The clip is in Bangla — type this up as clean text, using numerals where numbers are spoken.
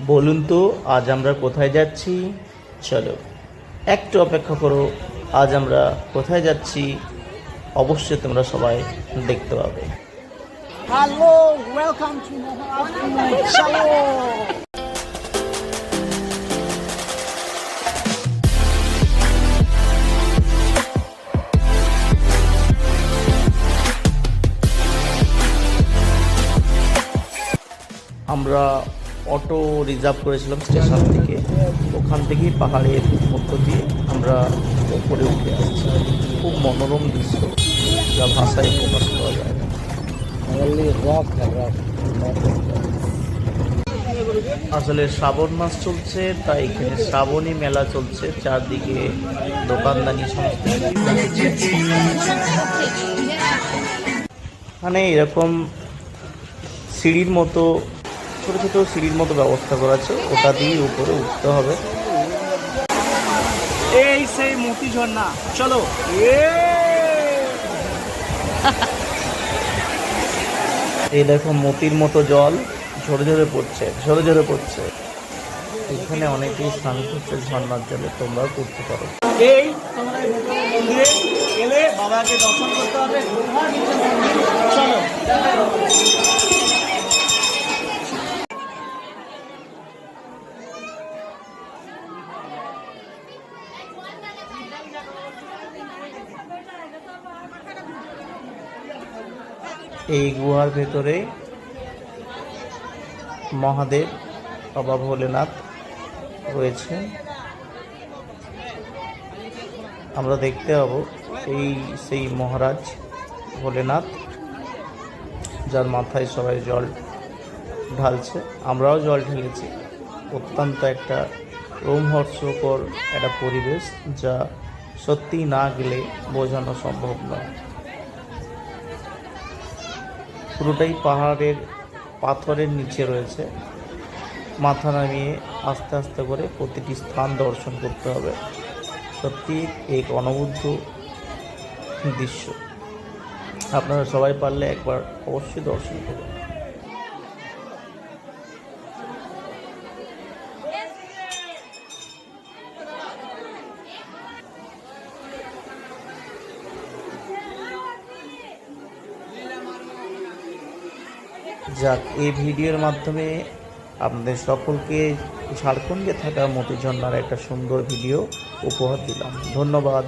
বলুন তো আজ আমরা কোথায় যাচ্ছি? চলো একটু অপেক্ষা করো, আজ আমরা কোথায় যাচ্ছি অবশ্যই তোমরা সবাই দেখতে পাবে। Hello, welcome to Maharashtra. চলো। আমরা অটো রিজার্ভ করেছিলাম স্টেশন থেকে, ওখান থেকেই পাহাড়ের মধ্য দিয়ে আমরা উপরে উঠে আসছি। খুব মনোরম দৃশ্য, যা ভাষায় প্রকাশ করা যায় না। আসলে শ্রাবণ মাস চলছে, তাই এখানে শ্রাবণী মেলা চলছে, চারদিকে দোকানদানি সমস্ত। মানে এরকম সিঁড়ির মতো, ছোট ছোট সিঁড়ির মতো ব্যবস্থা করা আছে, ওটা দিয়ে উপরে উঠতে হবে। এই সেই মতি ঝর্ণা, চলো। এই দেখো মতির মতো জল ঝরে ঝরে পড়ছে, ঝরে ঝরে পড়ছে। এখানে অনেকেই স্নান করছে ঝর্ণার জলে, তোমরাও করতে পারো। এই তোমরা এই মন্দিরে এলে বাবাকে দর্শন করতে হবে। গুহার নিচে মন্দির, চলো। এই গুহার ভেতরে মহাদেব বাবা ভোলেনাথ রয়েছে। আমরা দেখতে পাবো এই সেই মহারাজ ভোলেনাথ, যার মাথায় সবাই জল ঢালছে। আমরাও জল ঢেলেছি। অত্যন্ত একটা রোমহর্ষকর একটা পরিবেশ, যা সত্যি না গেলে বোঝানো সম্ভব নয়। পুরোটাই পাহাড়ের পাথরের নিচে রয়েছে। মাথা নামিয়ে আস্তে আস্তে করে প্রতিটি স্থান দর্শন করতে হবে। সত্যি এক অনবদ্য দৃশ্য, আপনারা সবাই পারলে একবার অবশ্যই দর্শন করুন। যাক, এই ভিডিওর মাধ্যমে আপনাদের সকলকে ঝাড়খণ্ডে থাকা মতি ঝর্ণার একটা সুন্দর ভিডিও উপহার দিলাম। ধন্যবাদ।